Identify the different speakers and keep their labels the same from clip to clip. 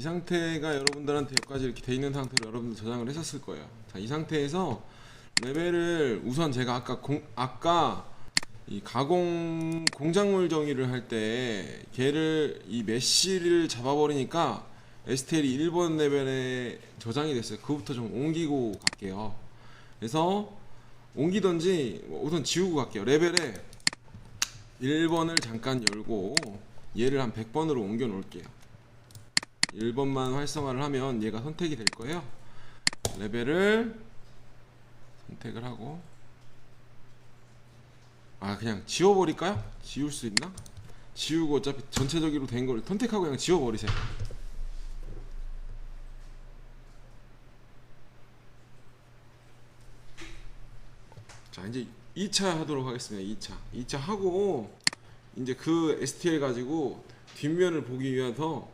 Speaker 1: 이 상태가 여러분들한테 여기까지 이렇게 돼 있는 상태로 여러분들 저장을 했었을 거예요. 자, 이 상태에서 레벨을 우선 제가 아까 이 가공 공작물 정의를 할 때 걔를 이 메쉬를 잡아버리니까 STL이 1번 레벨에 저장이 됐어요. 그거부터 좀 옮기고 갈게요. 그래서 옮기던지 우선 지우고 갈게요. 레벨에 1번을 잠깐 열고 얘를 한 100번으로 옮겨 놓을게요. 1번만 활성화를 하면 얘가 선택이 될 거예요. 레벨을 선택을 하고 그냥 지워버릴까요? 지울 수 있나? 지우고 어차피 전체적으로 된 걸 선택하고 그냥 지워버리세요. 자, 이제 2차 하도록 하겠습니다. 2차 하고 이제 그 STL 가지고 뒷면을 보기 위해서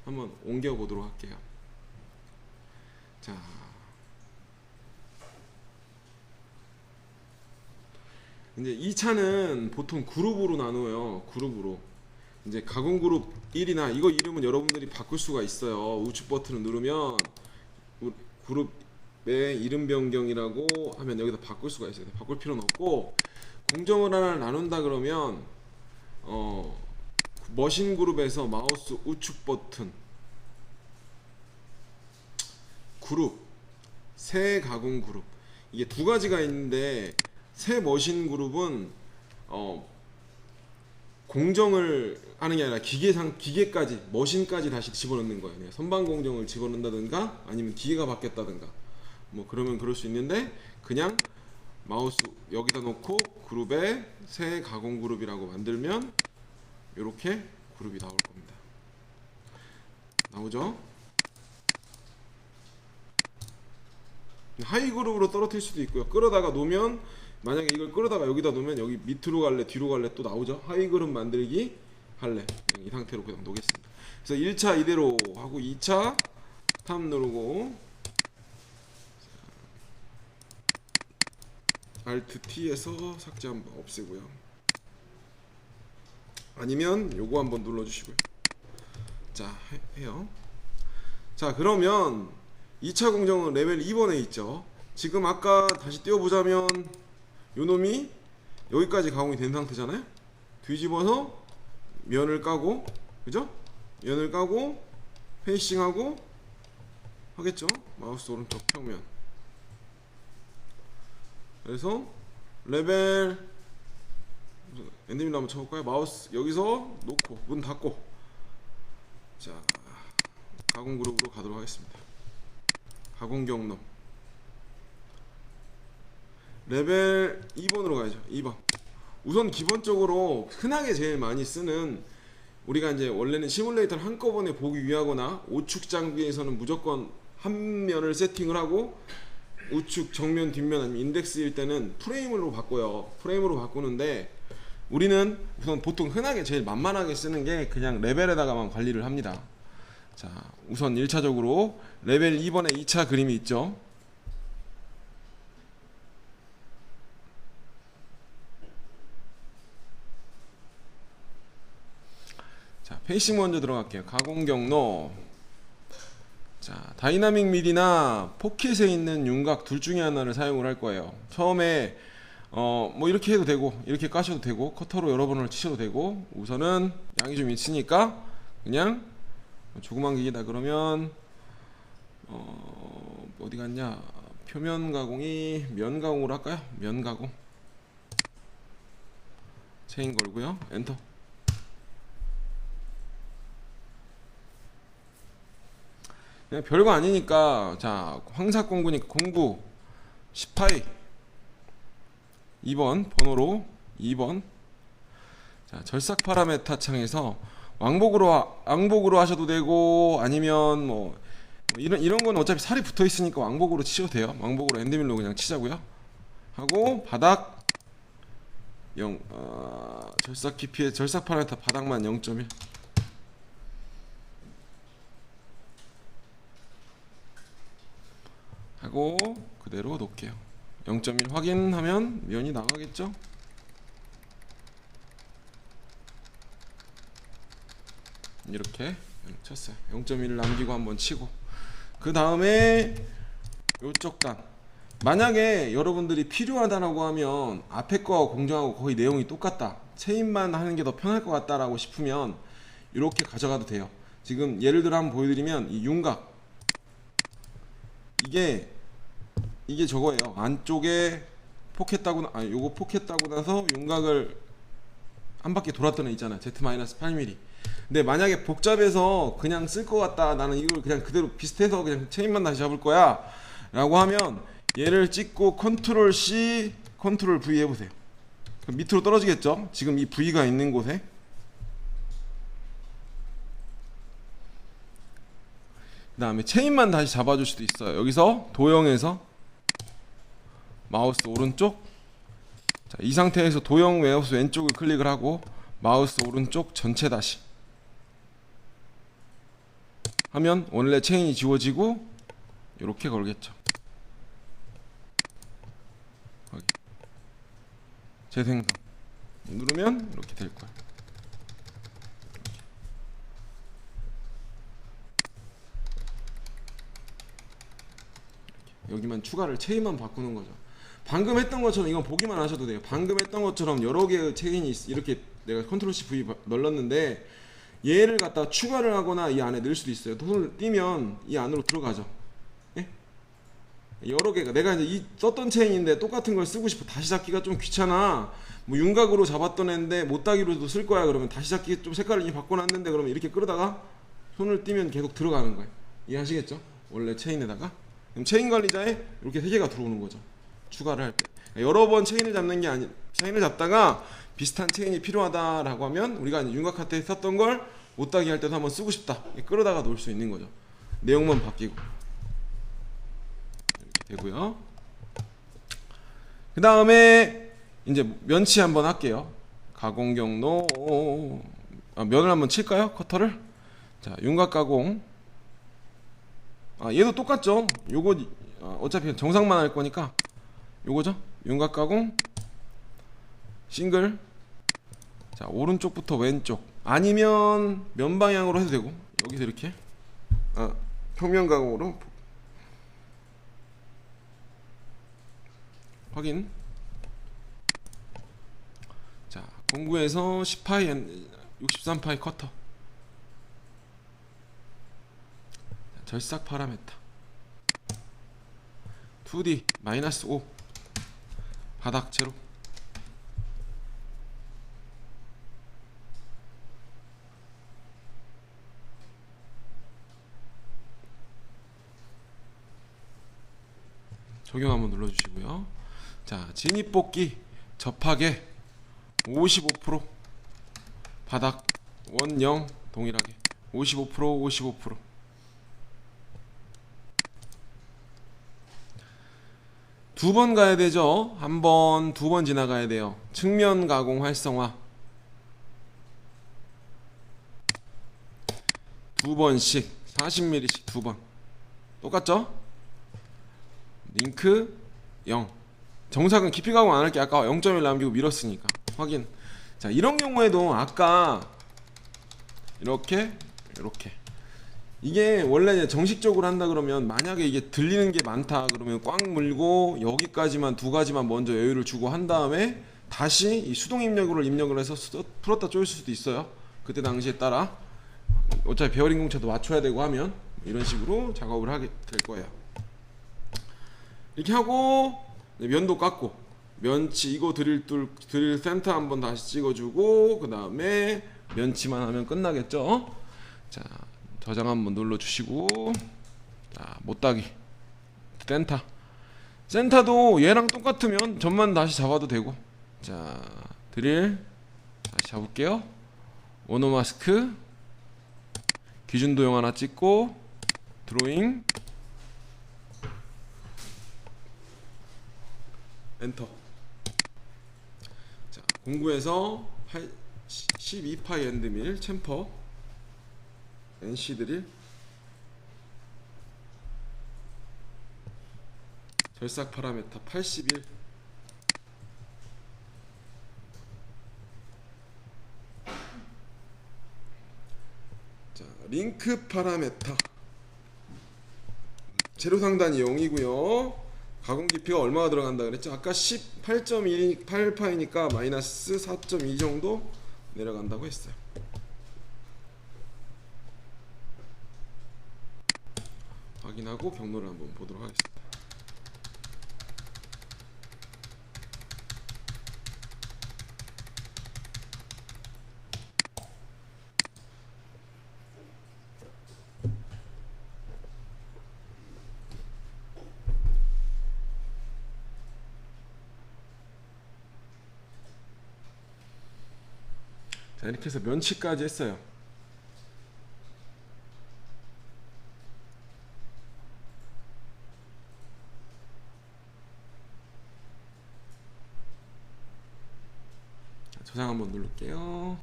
Speaker 1: 한번 옮겨 보도록 할게요. 자, 이제 2차는 보통 그룹으로 나누어요. 그룹으로 이제 가공 그룹 1이나 이거 이름은 여러분들이 바꿀 수가 있어요. 우측 버튼을 누르면 그룹의 이름 변경이라고 하면 여기다 바꿀 수가 있어요. 바꿀 필요는 없고, 공정을 하나 나눈다 그러면 머신 그룹에서 마우스 우측 버튼 그룹 새 가공 그룹, 이게 두 가지가 있는데 새 머신 그룹은 공정을 하는 게 아니라 기계까지 머신까지 다시 집어넣는 거예요. 선반 공정을 집어넣는다든가 아니면 기계가 바뀌었다든가 뭐 그러면 그럴 수 있는데, 그냥 마우스 여기다 놓고 그룹에 새 가공 그룹이라고 만들면 이렇게 그룹이 나올 겁니다. 나오죠? 하이 그룹으로 떨어뜨릴 수도 있고요. 끌어다가 놓으면, 만약에 이걸 끌어다가 여기다 놓으면 여기 밑으로 갈래 뒤로 갈래 또 나오죠. 하이 그룹 만들기 할래, 이 상태로 그냥 놓겠습니다. 그래서 1차 이대로 하고 2차 탑 누르고 Alt T에서 삭제 한번 없애고요. 아니면 요거 한번 눌러주시고요. 자, 해요. 자, 그러면 2차 공정은 레벨 2번에 있죠. 지금 아까 다시 띄워보자면 요놈이 여기까지 가공이 된 상태잖아요. 뒤집어서 면을 까고, 그죠? 면을 까고 페이싱하고 하겠죠. 마우스 오른쪽 평면. 그래서 레벨 엔드밀러 한번 쳐볼까요? 마우스 여기서 놓고 문 닫고, 자, 가공 그룹으로 가도록 하겠습니다. 가공 경로 레벨 2번으로 가야죠. 2번. 우선 기본적으로 흔하게 제일 많이 쓰는, 우리가 이제 원래는 시뮬레이터를 한꺼번에 보기 위하거나 우측 장비에서는 무조건 한 면을 세팅을 하고 우측 정면 뒷면 아니면 인덱스일 때는 프레임으로 바꿔요. 프레임으로 바꾸는데 우리는 우선 보통 흔하게 제일 만만하게 쓰는 게 그냥 레벨에다가만 관리를 합니다. 자, 우선 1차적으로 레벨 2번에 2차 그림이 있죠. 자, 페이싱 먼저 들어갈게요. 가공 경로. 자, 다이나믹 밀이나 포켓에 있는 윤곽 둘 중에 하나를 사용을 할 거예요. 처음에 뭐 이렇게 해도 되고 이렇게 까셔도 되고 커터로 여러 번을 치셔도 되고, 우선은 양이 좀 있으니까 그냥 조그만 기계다 그러면 어디 갔냐, 표면 가공이 면 가공으로 할까요? 면 가공 체인 걸고요. 엔터. 그냥 별거 아니니까, 자, 황사 공구니까 공구 10파이 2번 번호로 2번. 자, 절삭 파라메타 창에서 왕복으로 하셔도 되고, 아니면 뭐 이런 건 어차피 살이 붙어 있으니까 왕복으로 치셔도 돼요. 왕복으로 엔드밀로 그냥 치자고요. 하고 바닥 절삭 깊이의 절삭 파라메타 바닥만 0.1. 하고 그대로 놓을게요. 0.1 확인하면 면이 나가겠죠? 이렇게 쳤어요. 0.1을 남기고 한번 치고, 그 다음에 요쪽 단, 만약에 여러분들이 필요하다라고 하면 앞에 거 공정하고 거의 내용이 똑같다, 체인만 하는 게 더 편할 것 같다라고 싶으면 이렇게 가져가도 돼요. 지금 예를 들어 한번 보여드리면, 이 윤곽, 이게 저거예요. 안쪽에 포켓 따고, 요거 포켓 따고 나서 윤곽을 한 바퀴 돌았던 애 있잖아요. Z-8mm. 근데 만약에 복잡해서 그냥 쓸 것 같다, 나는 이걸 그냥 그대로 비슷해서 그냥 체인만 다시 잡을 거야 라고 하면, 얘를 찍고 컨트롤 C, 컨트롤 V 해보세요. 그럼 밑으로 떨어지겠죠? 지금 이 V가 있는 곳에. 그 다음에 체인만 다시 잡아줄 수도 있어요. 여기서 도형에서 마우스 오른쪽, 자, 이 상태에서 도형 마우스 왼쪽을 클릭을 하고 마우스 오른쪽 전체 다시 하면 원래 체인이 지워지고 이렇게 걸겠죠. 재생성 누르면 이렇게 될 거예요. 여기만 추가를, 체인만 바꾸는 거죠. 방금 했던 것처럼 이건 보기만 하셔도 돼요. 방금 했던 것처럼 여러 개의 체인이 이렇게 내가 컨트롤 C V 눌렀는데, 얘를 갖다 추가를 하거나 이 안에 넣을 수도 있어요. 손을 띄면 이 안으로 들어가죠. 예? 여러 개가, 내가 이제 썼던 체인인데 똑같은 걸 쓰고 싶어, 다시 잡기가 좀 귀찮아, 뭐 윤곽으로 잡았던 애인데 못따기로도 쓸 거야, 그러면 다시 잡기 좀 색깔을 이미 바꿔놨는데, 그러면 이렇게 끌어다가 손을 띄면 계속 들어가는 거예요. 이해하시겠죠? 원래 체인에다가. 그럼 체인 관리자에 이렇게 3개가 들어오는 거죠. 추가를 할 때. 여러 번 체인을 잡는 게 아니, 체인을 잡다가 비슷한 체인이 필요하다라고 하면, 우리가 윤곽 카트에 썼던 걸 못따기 할 때도 한번 쓰고 싶다, 끌어다가 놓을 수 있는 거죠. 내용만 바뀌고. 이렇게 되고요. 그 다음에 이제 면치 한번 할게요. 가공 경로, 면을 한번 칠까요? 커터를. 자, 윤곽 가공. 얘도 똑같죠. 요거 어차피 정상만 할 거니까 요거죠. 윤곽 가공 싱글. 자, 오른쪽부터 왼쪽, 아니면 면 방향으로 해도 되고, 여기서 이렇게 평면 가공으로 확인. 자, 공구에서 10파이 63파이 커터. 절삭 파라메타 2D -5 바닥 제로. 적용 한번 눌러주시고요. 자, 진입 뽑기 접하게 55%, 바닥 원형 동일하게 55% 55%. 두 번 가야 되죠. 한 번, 두 번 지나가야 돼요. 측면 가공 활성화 두 번씩 40mm씩 두 번. 똑같죠? 링크 0. 정삭은 깊이 가공 안 할게. 아까 0.1 남기고 밀었으니까. 확인. 자, 이런 경우에도 아까 이렇게 이게 원래 정식적으로 한다 그러면, 만약에 이게 들리는 게 많다 그러면 꽉 물고 여기까지만, 두 가지만 먼저 여유를 주고 한 다음에 다시 이 수동 입력을 해서 풀었다 조일 수도 있어요. 그때 당시에 따라. 어차피 베어링 공차도 맞춰야 되고 하면 이런 식으로 작업을 하게 될 거예요. 이렇게 하고 면도 깎고, 면치 이거 드릴 센터 한번 다시 찍어주고, 그 다음에 면치만 하면 끝나겠죠. 자, 저장 한번 눌러주시고, 자, 못따기 센터도 얘랑 똑같으면 점만 다시 잡아도 되고. 자, 드릴 다시 잡을게요. 오노마스크 기준 도형 하나 찍고, 드로잉 엔터. 자, 공구에서 12파이 엔드밀 챔퍼 NC 드릴 절삭 파라메타 81. 자, 링크 파라메타 재료 상단이 0이고요. 가공 깊이가 얼마가 들어간다 그랬죠? 아까 18.8파이니까 마이너스 4.2 정도 내려간다고 했어요. 확인하고 경로를 한번 보도록 하겠습니다. 자, 이렇게 해서 면치까지 했어요. 저장 한번 누를게요.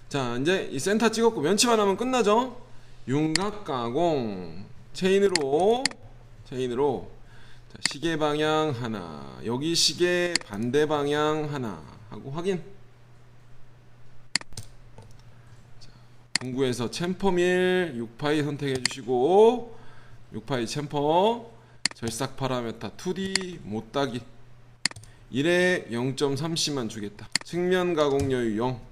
Speaker 1: 자, 이제 이 센터 찍었고 면치만 하면 끝나죠. 윤곽 가공 체인으로 자, 시계 방향 하나, 여기 시계 반대 방향 하나 하고 확인. 자, 공구에서 챔퍼밀 6파이 선택해 주시고 6파이 챔퍼 절삭 파라메타 2D 못따기 1에 0.3C만 주겠다. 측면 가공 여유 0.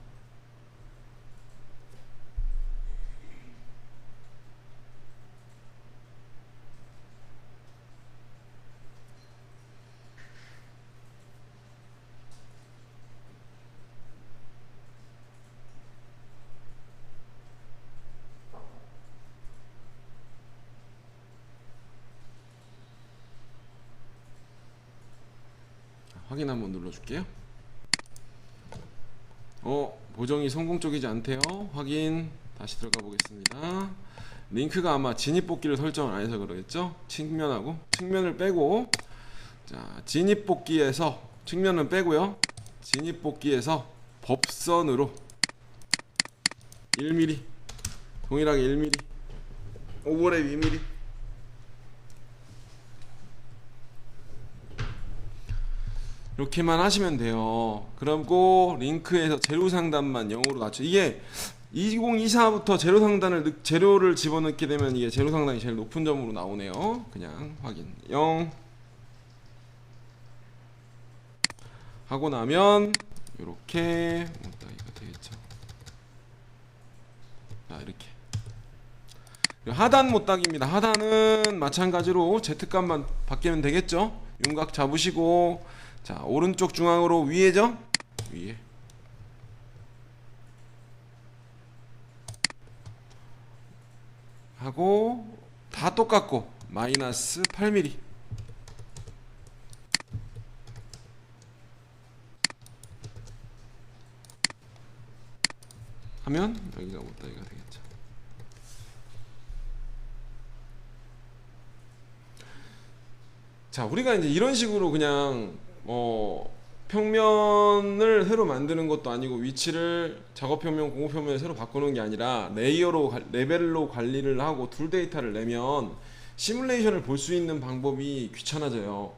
Speaker 1: 확인 한번 눌러줄게요. 보정이 성공적이지 않대요. 확인. 다시 들어가 보겠습니다. 링크가 아마 진입복귀를 설정을 안 해서 그러겠죠. 측면을 빼고, 자, 진입복귀에서 측면은 빼고요. 진입복귀에서 법선으로 1mm, 동일하게 1mm, 오버랩 2mm. 이렇게만 하시면 돼요. 그리고 링크에서 재료 상단만 0으로 낮춰. 이게 2024부터 재료를 집어넣게 되면 이게 재료 상단이 제일 높은 점으로 나오네요. 그냥 확인 0 하고 나면 이렇게 이거 되겠죠. 자, 이렇게 하단 못따기입니다. 하단은 마찬가지로 Z값만 바뀌면 되겠죠. 윤곽 잡으시고, 자, 오른쪽 중앙으로 위에죠? 위에. 하고 다 똑같고 마이너스 8mm. 하면 여기가 못다이가 되겠죠. 자, 우리가 이제 이런 식으로 그냥 평면을 새로 만드는 것도 아니고 위치를 작업평면, 공업평면을 새로 바꾸는 게 아니라 레벨로 관리를 하고 툴 데이터를 내면 시뮬레이션을 볼 수 있는 방법이 귀찮아져요.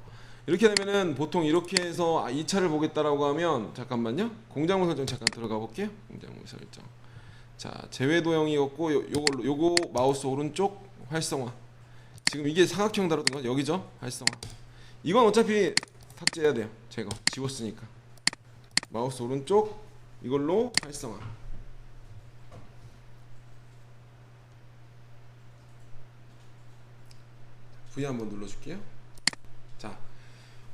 Speaker 1: 이렇게 되면은 보통 이렇게 해서 이 차를 보겠다라고 하면, 잠깐만요, 공작물 설정 잠깐 들어가 볼게요. 공작물 설정. 자, 제외 도형이었고 요거 마우스 오른쪽 활성화. 지금 이게 사각형 다루던 건 여기죠? 활성화. 이건 어차피 삭제해야 돼요. 제거 지웠으니까. 마우스 오른쪽 이걸로 활성화. V 한번 눌러줄게요. 자,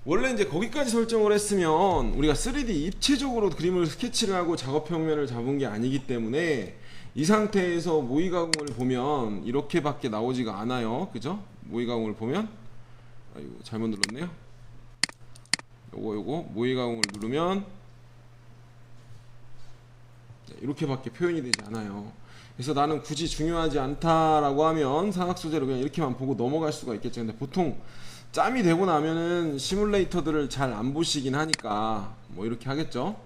Speaker 1: 원래 이제 거기까지 설정을 했으면 우리가 3D 입체적으로 그림을 스케치를 하고 작업 평면을 잡은 게 아니기 때문에 이 상태에서 모의 가공을 보면 이렇게밖에 나오지가 않아요. 그죠? 모의 가공을 보면, 아이고 잘못 눌렀네요. 요거 모의 가공을 누르면 이렇게밖에 표현이 되지 않아요. 그래서 나는 굳이 중요하지 않다라고 하면 상학 소재로 그냥 이렇게만 보고 넘어갈 수가 있겠죠. 근데 보통 짬이 되고 나면은 시뮬레이터들을 잘 안 보시긴 하니까 뭐 이렇게 하겠죠.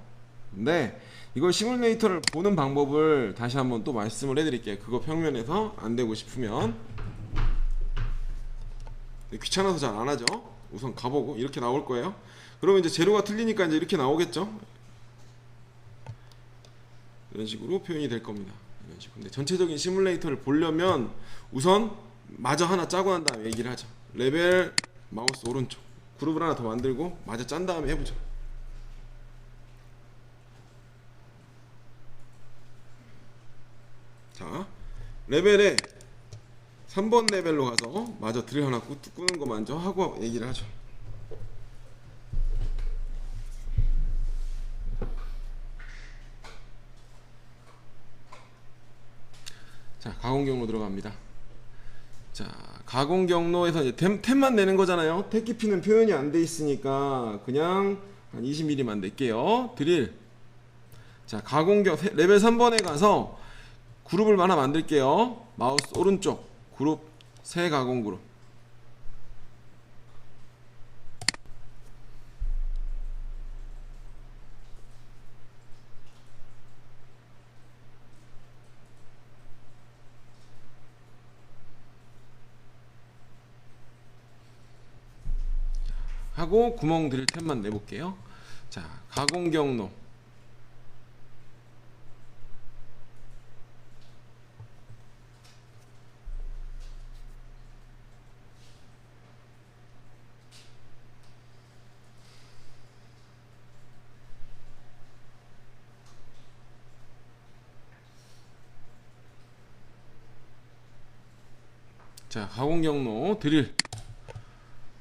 Speaker 1: 근데 이걸 시뮬레이터를 보는 방법을 다시 한번 또 말씀을 해드릴게요. 그거 평면에서 안 되고 싶으면. 귀찮아서 잘 안 하죠. 우선 가보고 이렇게 나올 거예요. 그러면 이제 재료가 틀리니까 이제 이렇게 나오겠죠. 이런 식으로 표현이 될 겁니다. 이런 식으로. 근데 전체적인 시뮬레이터를 보려면 우선 마저 하나 짜고 난 다음에 얘기를 하죠. 레벨 마우스 오른쪽 그룹을 하나 더 만들고 마저 짠 다음에 해보죠. 자, 레벨에 3번 레벨로 가서 마저 드릴 하나 꾸는 거 먼저 하고 얘기를 하죠. 자, 가공 경로 들어갑니다. 자, 가공 경로에서 이제 템만 내는 거잖아요. 탭 깊이는 표현이 안 돼 있으니까 그냥 한 20mm만 낼게요. 드릴. 자, 레벨 3번에 가서 그룹을 하나 만들게요. 마우스 오른쪽 그룹 새 가공 그룹. 하고 구멍 드릴 템만 내볼게요. 자, 가공 경로. 자, 가공 경로 드릴.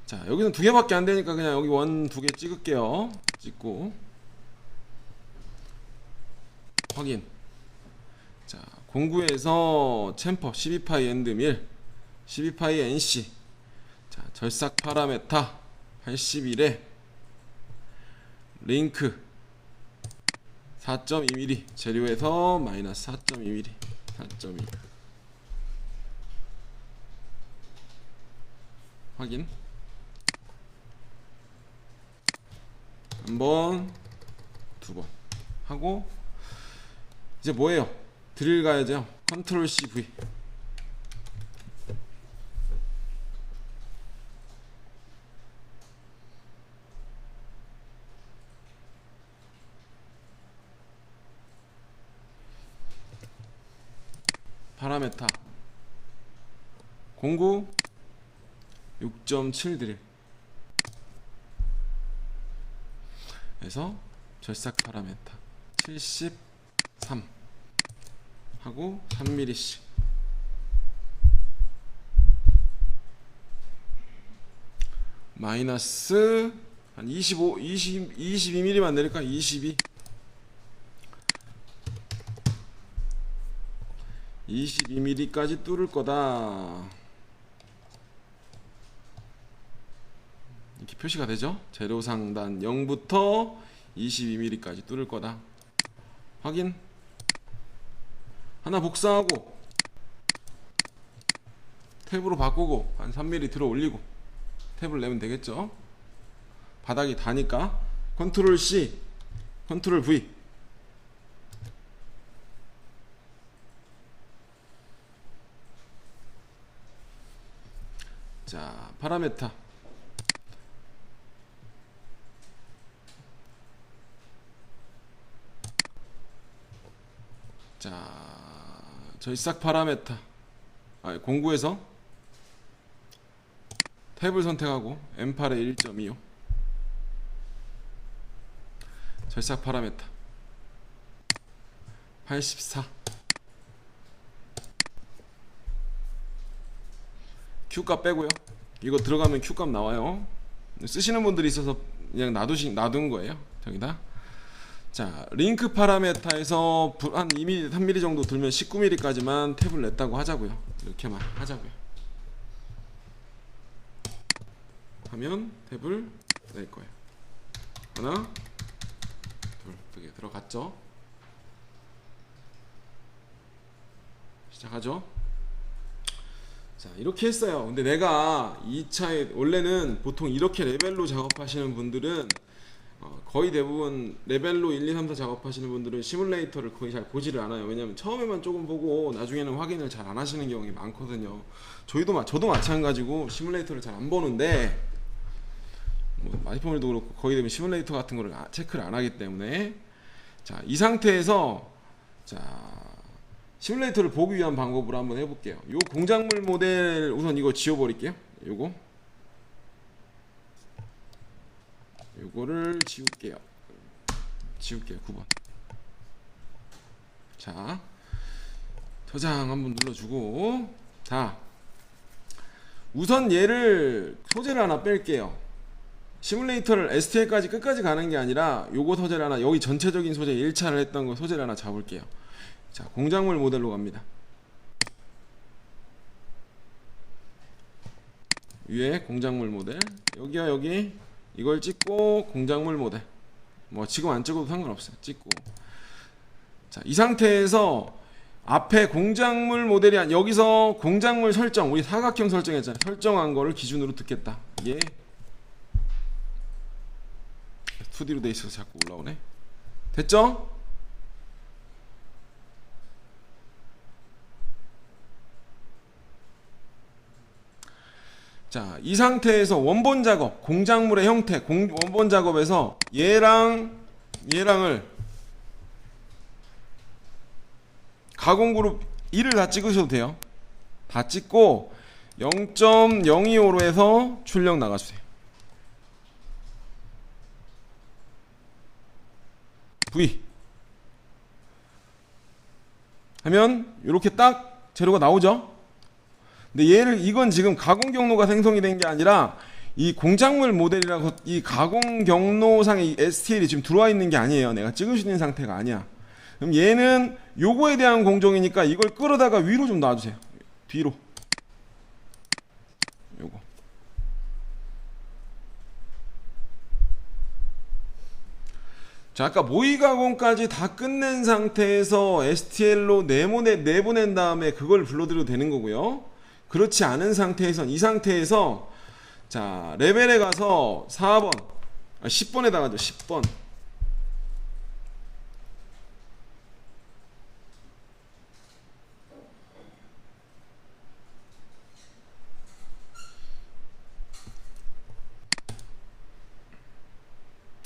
Speaker 1: 자, 여기는 두 개밖에 안 되니까 그냥 여기 원 두 개 찍을게요. 찍고 확인. 자, 공구에서 챔퍼 12파이 엔드 밀 12파이 NC. 자, 절삭 파라메타 81에 링크 4.2mm 재료에서 마이너스 4.2mm 4.2 확인. 한 번, 두 번 하고 이제 뭐예요? 드릴 가야죠. 컨트롤 C V. 파라메타 공구 6.7 드릴. 그래서 절삭 파라메타 73 하고 3mm씩 마이너스 한 22mm만 내릴까? 22mm까지 뚫을 거다. 이렇게 표시가 되죠. 재료 상단 0부터 22mm까지 뚫을 거다. 확인. 하나 복사하고 탭으로 바꾸고 한 3mm 들어 올리고 탭을 내면 되겠죠. 바닥이 다니까 컨트롤 C 컨트롤 V. 자, 파라메타 자, 절삭 파라메타 공구에서 탭을 선택하고 M8에 1.25 절삭 파라메타 84 Q값 빼고요. 이거 들어가면 Q값 나와요. 쓰시는 분들이 있어서 그냥 놔둔 거예요. 저기다. 자, 링크 파라메타에서 한 2mm, 3mm 정도 들면 19mm까지만 탭을 냈다고 하자고요. 이렇게만 하자고요. 하면 탭을 낼 거예요. 하나, 둘, 두 개 들어갔죠? 시작하죠? 자, 이렇게 했어요. 근데 내가 2차에 원래는 보통 이렇게 레벨로 작업하시는 분들은 거의 대부분 레벨로 1, 2, 3, 4 작업하시는 분들은 시뮬레이터를 거의 잘 보지를 않아요. 왜냐면 처음에만 조금 보고 나중에는 확인을 잘 안 하시는 경우가 많거든요. 저도 마찬가지고 시뮬레이터를 잘 안 보는데 뭐 마이퍼밀도 그렇고 거의 대부분 시뮬레이터 같은 거를 체크를 안 하기 때문에 자, 이 상태에서 자, 시뮬레이터를 보기 위한 방법으로 한번 해볼게요. 요 공작물 모델 우선 이거 지워버릴게요. 요거를 지울게요. 9번. 자, 저장 한번 눌러주고, 자, 우선 얘를 소재를 하나 뺄게요. 시뮬레이터를 STL까지 끝까지 가는 게 아니라 요거 소재를 하나, 여기 전체적인 소재 1차를 했던 거 소재를 하나 잡을게요. 자, 공작물 모델로 갑니다. 위에 공작물 모델, 여기야 여기 이걸 찍고 공작물 모델, 뭐 지금 안 찍어도 상관없어요. 찍고, 자, 이 상태에서 앞에 공작물 모델이 여기서 공작물 설정, 우리 사각형 설정했잖아요. 설정한 거를 기준으로 듣겠다. 이게 2D로 돼 있어서 자꾸 올라오네. 됐죠? 자, 이 상태에서 원본 작업, 공작물의 형태, 원본 작업에서 얘랑을 가공 그룹 1을 다 찍으셔도 돼요. 다 찍고 0.025로 해서 출력 나가주세요. V 하면 이렇게 딱 재료가 나오죠. 근데 이건 지금 가공 경로가 생성이 된 게 아니라 이 공작물 모델이라고 이 가공 경로상에 이 STL이 지금 들어와 있는 게 아니에요. 내가 찍을 수 있는 상태가 아니야. 그럼 얘는 요거에 대한 공정이니까 이걸 끌어다가 위로 좀 놔주세요. 뒤로. 요거. 자, 아까 모의 가공까지 다 끝낸 상태에서 STL로 내보낸 다음에 그걸 불러들여도 되는 거고요. 그렇지 않은 상태에선 이 상태에서 자, 레벨에 가서 4번, 10번에다 가죠. 10번.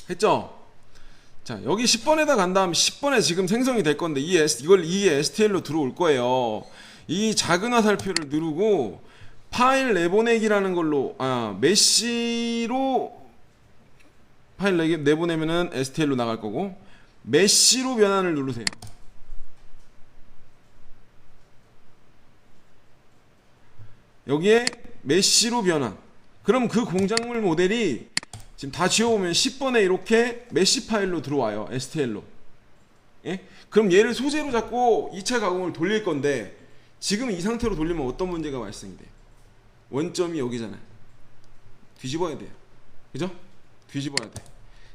Speaker 1: 했죠? 자, 여기 10번에다 간 다음 10번에 지금 생성이 될 건데 이 STL로 들어올 거예요. 이 작은 화살표를 누르고 파일 내보내기라는 걸로 메시로 파일 내보내면은 STL로 나갈 거고 메시로 변환을 누르세요. 여기에 메시로 변환. 그럼 그 공작물 모델이 지금 다 지워보면 10번에 이렇게 메시 파일로 들어와요. STL로. 예? 그럼 얘를 소재로 잡고 2차 가공을 돌릴 건데 지금 이 상태로 돌리면 어떤 문제가 발생이 돼요? 원점이 여기잖아요. 뒤집어야 돼요. 그죠? 뒤집어야 돼.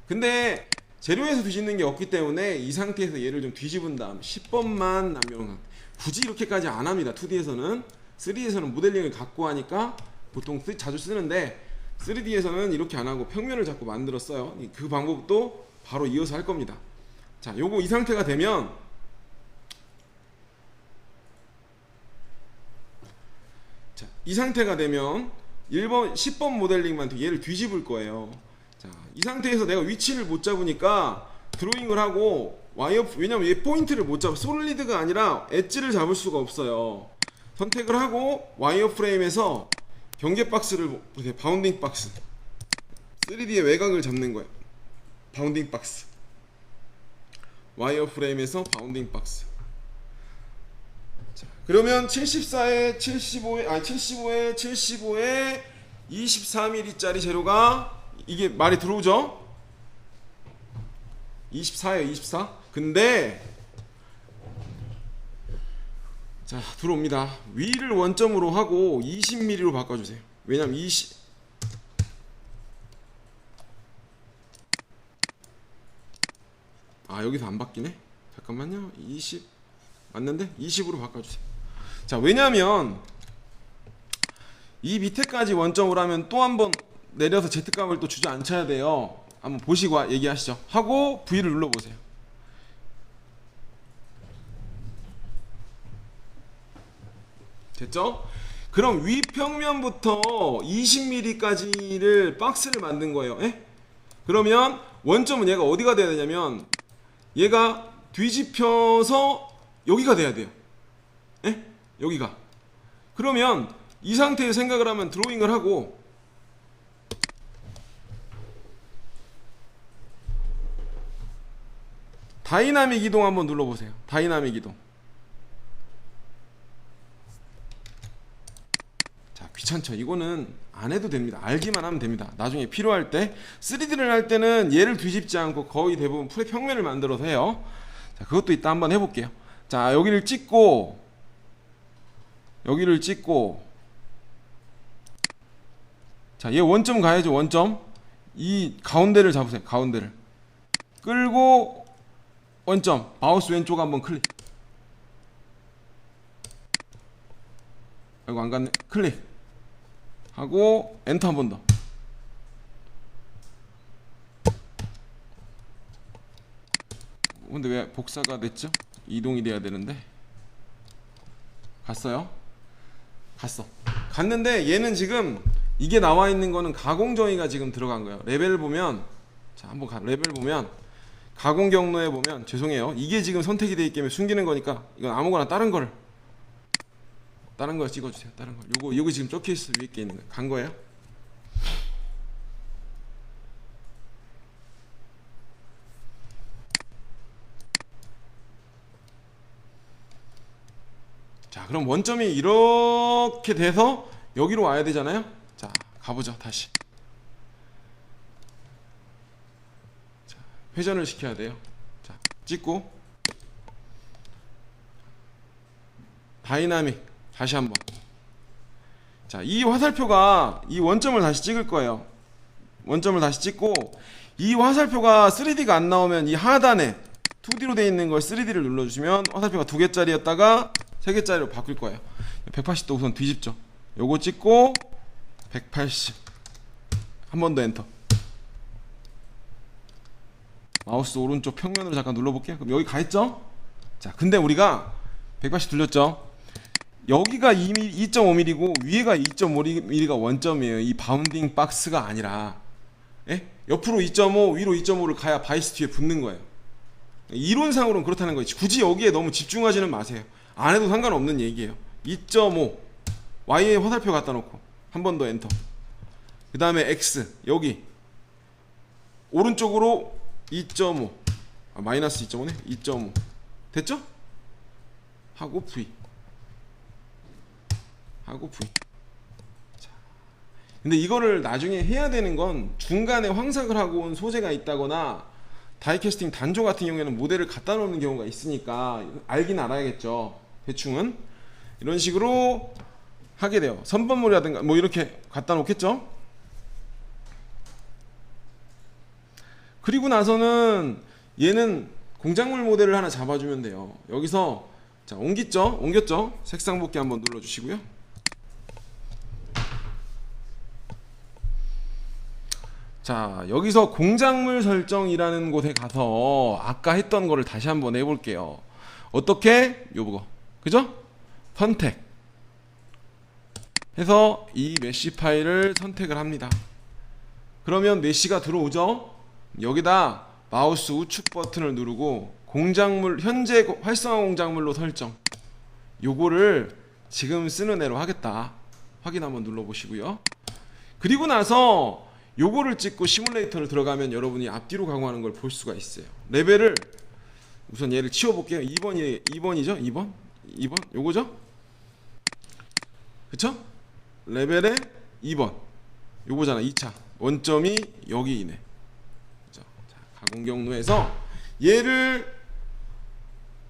Speaker 1: 근데 재료에서 뒤집는 게 없기 때문에 이 상태에서 얘를 좀 뒤집은 다음 10번만 남겨놓은, 굳이 이렇게까지 안 합니다. 2D에서는. 3D에서는 모델링을 갖고 하니까 보통 자주 쓰는데 3D에서는 이렇게 안 하고 평면을 자꾸 만들었어요. 그 방법도 바로 이어서 할 겁니다. 자, 요거 이 상태가 되면 자, 이 상태가 되면 10번 모델링만 얘를 뒤집을 거예요. 자, 이 상태에서 내가 위치를 못 잡으니까 드로잉을 하고 왜냐면 얘 포인트를 못 잡아. 솔리드가 아니라 엣지를 잡을 수가 없어요. 선택을 하고 와이어 프레임에서 경계 박스를 보세요. 바운딩 박스. 3D의 외곽을 잡는 거예요. 바운딩 박스. 와이어 프레임에서 바운딩 박스. 자, 그러면 74에 24mm짜리 재료가 이게 말이 들어오죠? 24예요, 24. 근데 자, 들어옵니다. 위를 원점으로 하고 20mm로 바꿔주세요. 왜냐면 여기서 안 바뀌네. 잠깐만요. 20 맞는데? 20으로 바꿔주세요. 자, 왜냐면 이 밑에까지 원점으로 하면 또 한번 내려서 Z값을 또 주저앉혀야 돼요. 한번 보시고 얘기하시죠. 하고 V를 눌러보세요. 됐죠? 그럼 위평면부터 20mm까지를 박스를 만든 거예요. 에? 그러면 원점은 얘가 어디가 돼야 되냐면 얘가 뒤집혀서 여기가 돼야 돼요. 여기가. 그러면 이 상태의 생각을 하면 드로잉을 하고 다이나믹 이동 한번 눌러보세요. 다이나믹 이동. 자, 귀찮죠? 이거는 안 해도 됩니다. 알기만 하면 됩니다. 나중에 필요할 때 3D를 할 때는 얘를 뒤집지 않고 거의 대부분 풀의 평면을 만들어서 해요. 자, 그것도 이따 한번 해볼게요. 자, 여기를 찍고 자, 얘 원점 가야죠. 원점. 이 가운데를 잡으세요. 가운데를 끌고 원점. 마우스 왼쪽 한번 클릭. 아이고 안 갔네. 클릭 하고 엔터 한 번 더. 근데 왜 복사가 됐죠? 이동이 돼야 되는데. 갔어요? 갔어. 갔는데 얘는 지금 이게 나와 있는 거는 가공 정의가 지금 들어간 거예요. 레벨 보면, 자 한번 레벨 보면 가공 경로에 보면, 죄송해요, 이게 지금 선택이 되어 있기 때문에 숨기는 거니까 이건 아무거나 다른 걸 찍어주세요. 다른 걸. 요거 지금 적혀있어. 위에 게 있는 거 간 거예요. 자, 그럼 원점이 이렇게 돼서 여기로 와야 되잖아요. 자, 가보죠. 다시. 자, 회전을 시켜야 돼요. 자, 찍고 다이나믹 다시 한번. 자, 이 화살표가 이 원점을 다시 찍을 거예요. 원점을 다시 찍고, 이 화살표가 3D가 안 나오면 이 하단에 2D로 되어 있는 걸 3D를 눌러주시면 화살표가 2개짜리였다가 3개짜리로 바뀔 거예요. 180도 우선 뒤집죠. 요거 찍고 180. 한 번 더 엔터. 마우스 오른쪽 평면으로 잠깐 눌러볼게요. 그럼 여기 가 있죠? 자, 근데 우리가 180 돌렸죠? 여기가 2.5mm고 위에가 2.5mm가 원점이에요. 이 바운딩 박스가 아니라, 예? 옆으로 2.5, 위로 2.5를 가야 바이스 뒤에 붙는 거예요. 이론상으로는 그렇다는 거지. 굳이 여기에 너무 집중하지는 마세요. 안 해도 상관없는 얘기예요. 2.5 Y에 화살표 갖다 놓고 한 번 더 엔터. 그 다음에 X 여기 오른쪽으로 2.5 마이너스 2.5네. 2.5 됐죠? 하고 V 하고 V. 자, 근데 이거를 나중에 해야 되는 건 중간에 황삭을 하고 온 소재가 있다거나 다이캐스팅 단조 같은 경우에는 모델을 갖다 놓는 경우가 있으니까 알긴 알아야겠죠. 대충은 이런 식으로 하게 돼요. 선반물이라든가 뭐 이렇게 갖다 놓겠죠. 그리고 나서는 얘는 공작물 모델을 하나 잡아주면 돼요. 여기서 자, 옮겼죠? 색상 복귀 한번 눌러주시고요. 자, 여기서 공작물 설정이라는 곳에 가서 아까 했던 거를 다시 한번 해볼게요. 어떻게? 요거 그죠? 선택 해서 이 메쉬 파일을 선택을 합니다. 그러면 메쉬가 들어오죠? 여기다 마우스 우측 버튼을 누르고 공작물, 현재 활성화 공작물로 설정, 요거를 지금 쓰는 애로 하겠다 확인 한번 눌러보시고요. 그리고 나서 요거를 찍고 시뮬레이터를 들어가면 여러분이 앞뒤로 가공하는 걸 볼 수가 있어요. 레벨을 우선 얘를 치워볼게요. 2번이죠? 2번 요거죠? 그쵸? 레벨에 2번 요거잖아. 2차 원점이 여기이네. 그쵸? 자, 가공 경로에서 얘를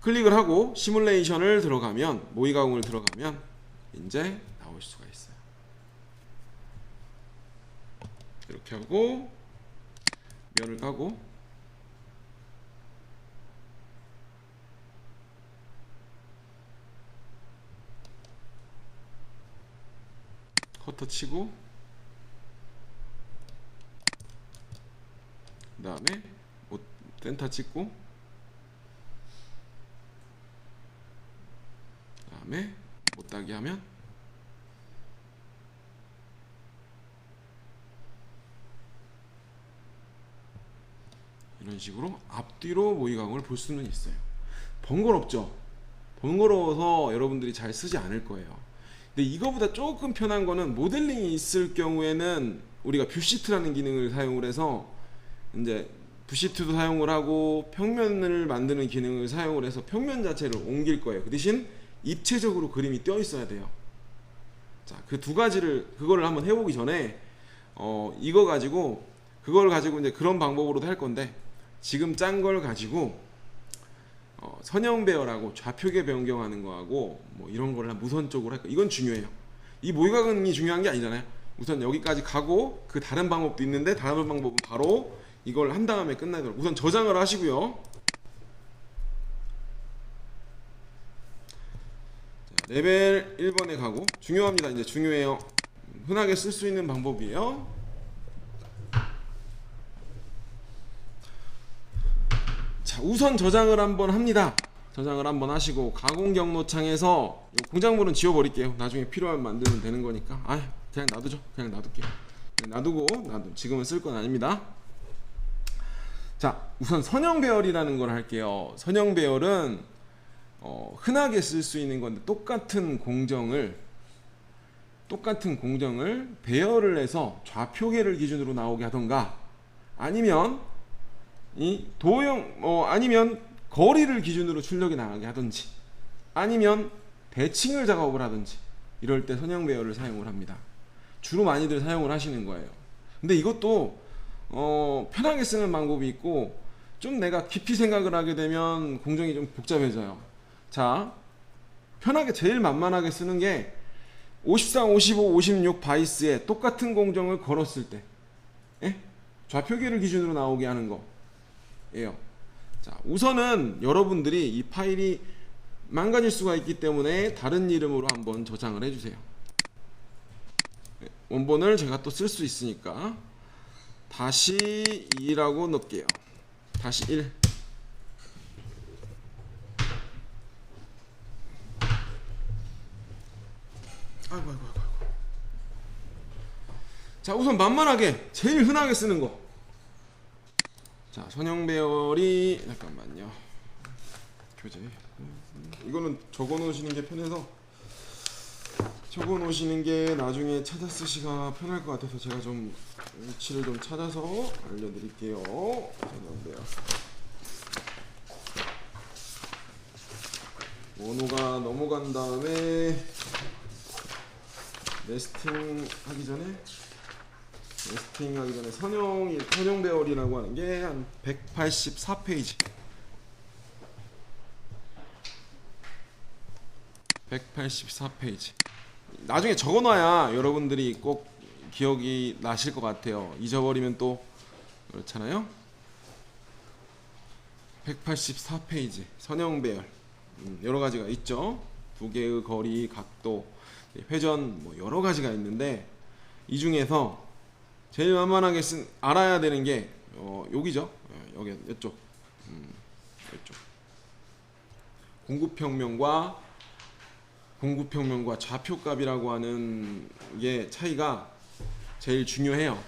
Speaker 1: 클릭을 하고 시뮬레이션을 들어가면, 모의 가공을 들어가면 이제 나올 수가 있어요. 이렇게 하고 면을 까고 커터 치고 그 다음에 센터 찍고 그 다음에 못따기 하면 이런 식으로 앞뒤로 모의 가공을 볼 수는 있어요. 번거롭죠? 번거로워서 여러분들이 잘 쓰지 않을 거예요. 근데 이거보다 조금 편한 거는 모델링이 있을 경우에는 우리가 뷰시트라는 기능을 사용을 해서 이제 뷰시트도 사용을 하고 평면을 만드는 기능을 사용을 해서 평면 자체를 옮길 거예요. 그 대신 입체적으로 그림이 띄어 있어야 돼요. 자, 그 두 가지를 그거를 한번 해보기 전에 그걸 가지고 이제 그런 방법으로도 할 건데 지금 짠 걸 가지고 선형 배열하고 좌표계 변경하는 거하고 뭐 이런 거를 무선적으로 할 거. 이건 중요해요. 이 모의각이 중요한 게 아니잖아요. 우선 여기까지 가고 그 다른 방법도 있는데 다른 방법은 바로 이걸 한 다음에 끝나도록 우선 저장을 하시고요. 자, 레벨 1번에 가고 중요합니다. 이제 중요해요. 흔하게 쓸 수 있는 방법이에요. 자, 우선 저장을 한번 합니다. 저장을 한번 하시고 가공 경로창에서 공작물은 지워버릴게요. 나중에 필요하면 만들면 되는 거니까. 그냥 놔두죠. 그냥 놔둘게요. 그냥 놔두고 지금은 쓸 건 아닙니다. 자, 우선 선형 배열이라는 걸 할게요. 선형 배열은 흔하게 쓸 수 있는 건데 똑같은 공정을 배열을 해서 좌표계를 기준으로 나오게 하던가 아니면 아니면 거리를 기준으로 출력이 나가게 하든지 아니면 대칭을 작업을 하든지 이럴 때 선형 배열을 사용을 합니다. 주로 많이들 사용을 하시는 거예요. 근데 이것도 편하게 쓰는 방법이 있고 좀 내가 깊이 생각을 하게 되면 공정이 좀 복잡해져요. 자, 편하게 제일 만만하게 쓰는 게 53, 55, 56 바이스에 똑같은 공정을 걸었을 때 좌표계를 기준으로 나오게 하는 거예요. 자, 우선은 여러분들이 이 파일이 망가질 수가 있기 때문에 다른 이름으로 한번 저장을 해주세요. 원본을 제가 또 쓸 수 있으니까 다시 2라고 넣을게요. 다시 1. 아이고. 자, 우선 만만하게 제일 흔하게 쓰는 거. 자, 선형 배열이 잠깐만요. 교재. 이거는 적어 놓으시는 게 편해서 적어 놓으시는 게 나중에 찾아 쓰시기가 편할 것 같아서 제가 좀 위치를 좀 찾아서 알려드릴게요. 선형 배열. 원호가 넘어간 다음에 네스팅 하기 전에 선형 배열이라고 하는 게 한 184페이지. 184페이지. 나중에 적어놔야 여러분들이 꼭 기억이 나실 것 같아요. 잊어버리면 또 그렇잖아요. 184페이지 선형 배열. 여러 가지가 있죠. 두 개의 거리, 각도, 회전 뭐 여러 가지가 있는데 이 중에서 제일 만만하게 알아야 되는 게 여기죠. 여기 이쪽. 이쪽. 공구평면과 좌표값이라고 하는 게 차이가 제일 중요해요.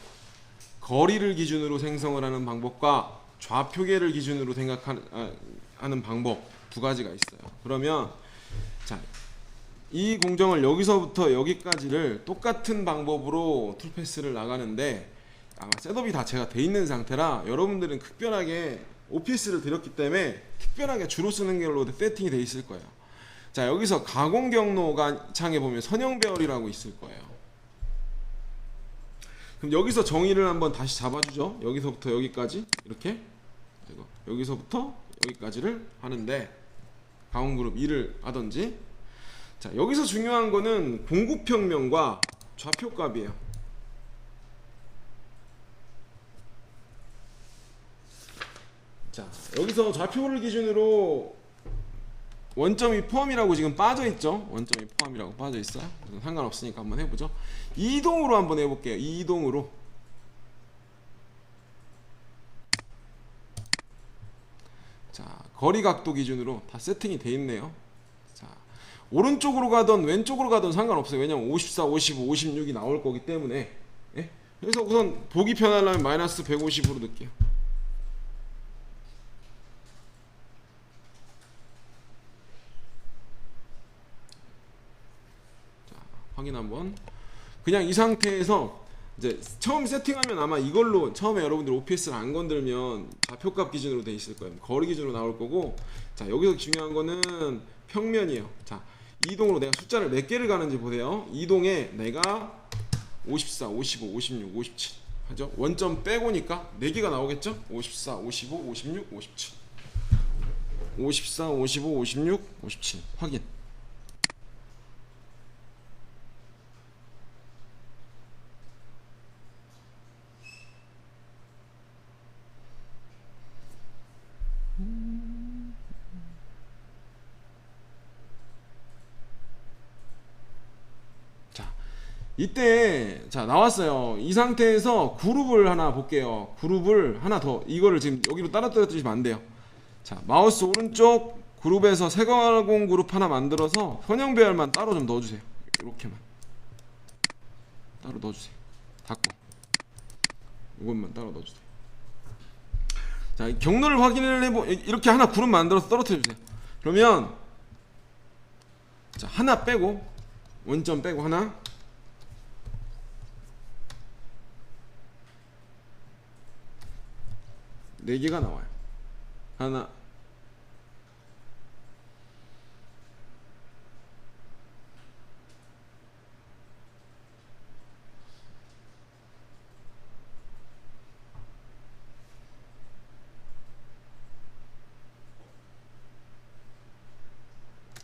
Speaker 1: 거리를 기준으로 생성을 하는 방법과 좌표계를 기준으로 하는 방법 두 가지가 있어요. 그러면 자, 이 공정을 여기서부터 여기까지를 똑같은 방법으로 툴패스를 나가는데 아마 셋업이 다 제가 돼 있는 상태라 여러분들은 특별하게 오피스를 드렸기 때문에 특별하게 주로 쓰는 걸로 세팅이 돼 있을 거예요. 자, 여기서 가공 경로가 창에 보면 선형 배열이라고 있을 거예요. 그럼 여기서 정의를 한번 다시 잡아주죠. 여기서부터 여기까지 이렇게 여기서부터 여기까지를 하는데 가공 그룹 2를 하든지. 자, 여기서 중요한 거는 공구평면과 좌표값이에요. 자, 여기서 좌표를 기준으로 원점이 포함이라고 지금 빠져있죠. 원점이 포함이라고 빠져있어요. 상관없으니까 한번 해보죠. 이동으로 한번 해볼게요. 이동으로. 자, 거리 각도 기준으로 다 세팅이 돼 있네요. 자, 오른쪽으로 가든 왼쪽으로 가든 상관없어요. 왜냐면 54, 55, 56이 나올 거기 때문에. 예? 그래서 우선 보기 편하려면 마이너스 150으로 넣을게요. 확인 한번. 그냥 이 상태에서 이제 처음 세팅하면 아마 이걸로 처음에 여러분들 OPS를 안 건들면 좌표값 기준으로 돼 있을 거예요. 거리 기준으로 나올 거고. 자, 여기서 중요한 거는 평면이에요. 자, 이동으로 내가 숫자를 몇 개를 가는지 보세요. 이동에 내가 54, 55, 56, 57 하죠. 원점 빼고니까 4개가 나오겠죠. 54, 55, 56, 57 54, 55, 56, 57 확인. 자, 이때 자 나왔어요. 이 상태에서 그룹을 하나 볼게요. 그룹을 하나 더, 이거를 지금 여기로 따라 떨어뜨리시면 안 돼요. 자, 마우스 오른쪽 그룹에서 세가공 그룹 하나 만들어서 선형 배열만 따로 좀 넣어주세요. 이렇게만 따로 넣어주세요. 닫고 이것만 따로 넣어주세요. 자, 경로를 확인을 해보, 이렇게 하나 그룹 만들어서 떨어뜨려 주세요. 그러면 자, 하나 빼고 원점 빼고 하나, 네 개가 나와요. 하나,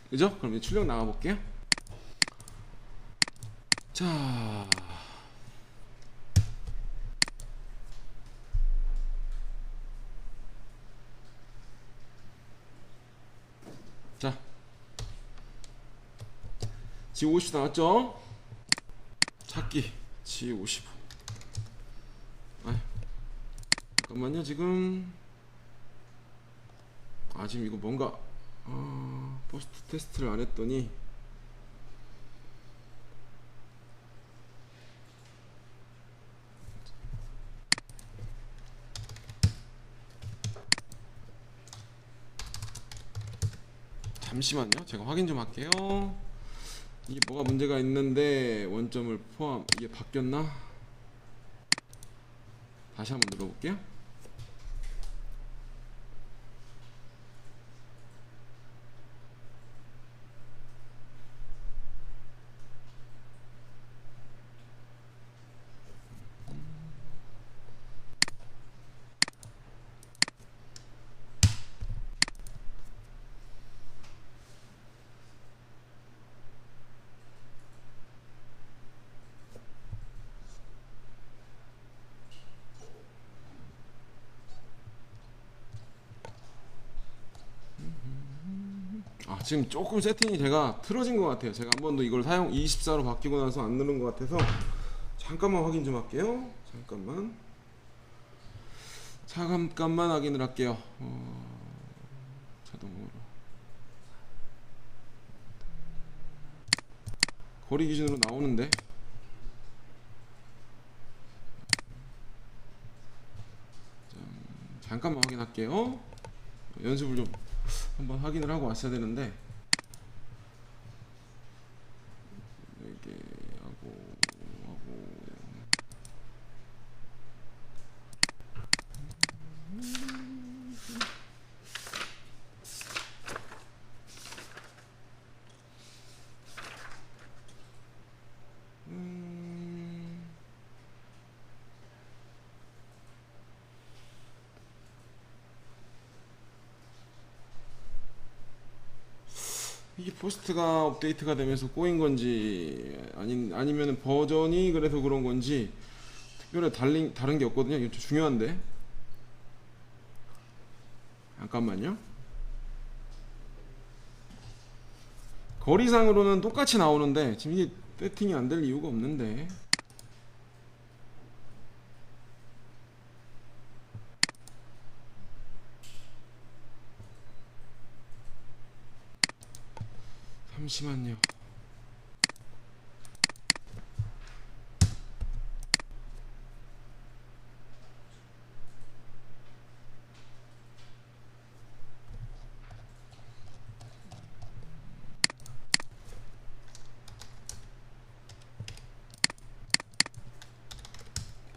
Speaker 1: 그죠? 그럼 이제 출력 나가 볼게요. 자, 자, G50 나왔죠? 찾기 G50. 아, 잠깐만요. 지금 지금 이거 뭔가 포스트 테스트를 안 했더니 잠시만요. 제가 확인 좀 할게요. 이게 뭐가 문제가 있는데 원점을 포함, 이게 바뀌었나? 다시 한번 눌러볼게요. 지금 조금 세팅이 제가 틀어진 것 같아요. 제가 한 번도 이걸 사용 24로 바뀌고 나서 안 누른 것 같아서 잠깐만 확인 좀 할게요. 잠깐만 확인을 할게요. 자동으로 거리 기준으로 나오는데 잠깐만 확인할게요. 연습을 좀 한번 확인을 하고 왔어야 되는데 이게 하고 이게 포스트가 업데이트가 되면서 꼬인 건지 아니면 버전이 그래서 그런 건지 특별히 다른 게 없거든요. 이거 좀 중요한데 잠깐만요. 거리상으로는 똑같이 나오는데 지금 이게 세팅이 안 될 이유가 없는데 잠시만요.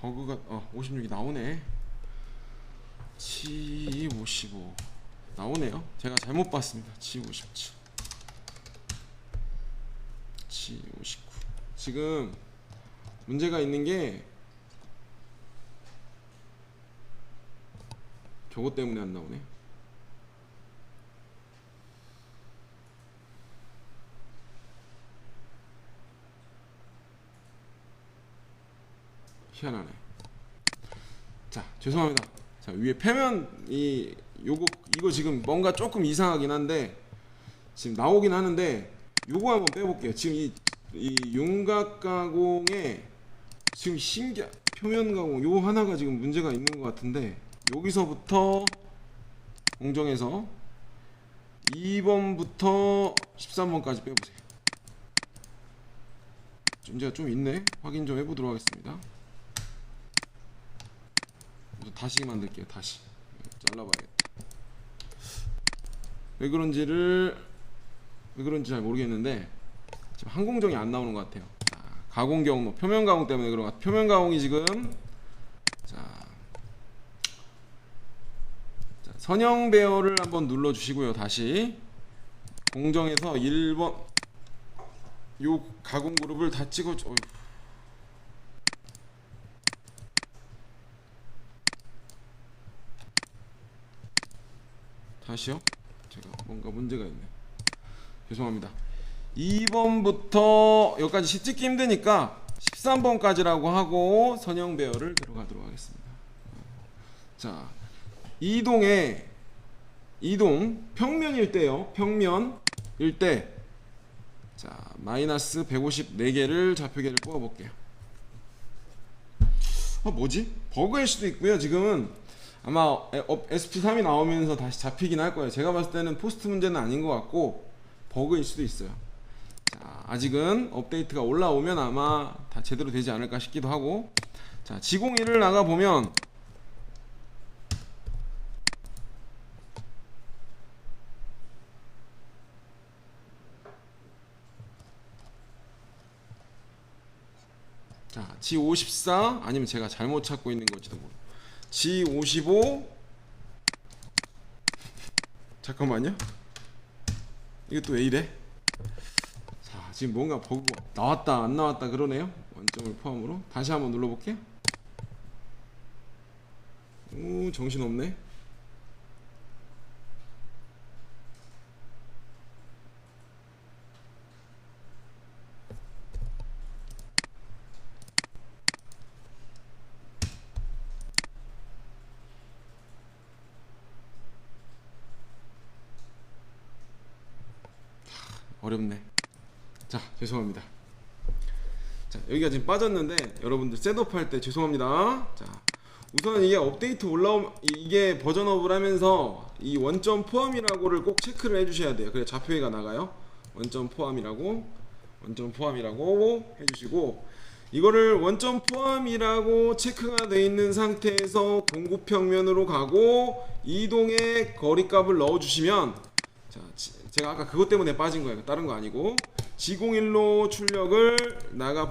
Speaker 1: 버그가 56이 나오네. G55 나오네요. 제가 잘못 봤습니다. G57, G59. 지금 문제가 있는 게 저것 때문에 안 나오네. 희한하네. 자, 죄송합니다. 자, 위에 표면이 이거 지금 뭔가 조금 이상하긴 한데 지금 나오긴 하는데 요거 한번 빼볼게요. 지금 이 윤곽 가공에 지금 표면 가공 요 하나가 지금 문제가 있는 것 같은데, 여기서부터 공정에서 2번부터 13번까지 빼보세요. 문제가 좀 있네. 확인 좀 해보도록 하겠습니다. 다시 만들게요. 다시 잘라봐야겠다. 왜 그런지 잘 모르겠는데 지금 항공정이 안 나오는 것 같아요. 자, 가공 경로, 표면 가공 때문에 그런 것 같아요. 표면 가공이 지금 선형 배열을 한번 눌러 주시고요. 다시 공정에서 1번 요 가공 그룹을 다 찍어 줘. 다시요? 제가 뭔가 문제가 있네. 죄송합니다. 2번부터 여기까지 찍기 힘드니까 13번까지라고 하고 선형 배열을 들어가도록 하겠습니다. 자, 이동 평면일 때요. 평면일 때 자, 마이너스 154개를 좌표계를 뽑아 볼게요. 뭐지? 버그일 수도 있고요. 지금은 아마 SP3이 나오면서 다시 잡히긴 할 거예요. 제가 봤을 때는 포스트 문제는 아닌 것 같고 버그일 수도 있어요. 자, 아직은 업데이트가 올라오면 아마 다 제대로 되지 않을까 싶기도 하고. 자, G01을 나가 보면 자, G54 아니면 제가 잘못 찾고 있는 걸지도 모르고 G55 잠깐만요. 이게 또 왜 이래? 자, 지금 뭔가 버그 나왔다 안 나왔다 그러네요. 원점을 포함으로 다시 한번 눌러볼게요. 오, 정신없네. 어렵네. 자, 죄송합니다. 자, 여기가 지금 빠졌는데 여러분들 셋업할 때 죄송합니다. 자, 우선 이게 업데이트 이게 버전업을 하면서 이 원점 포함이라고를 꼭 체크를 해주셔야 돼요. 그래 좌표에가 나가요. 원점 포함이라고 해주시고, 이거를 원점 포함이라고 체크가 되어 있는 상태에서 공구평면으로 가고 이동의 거리값을 넣어주시면, 자, 제가 아까 그것 때문에 빠진 거예요. 다른 거 아니고 G01로 출력을 나가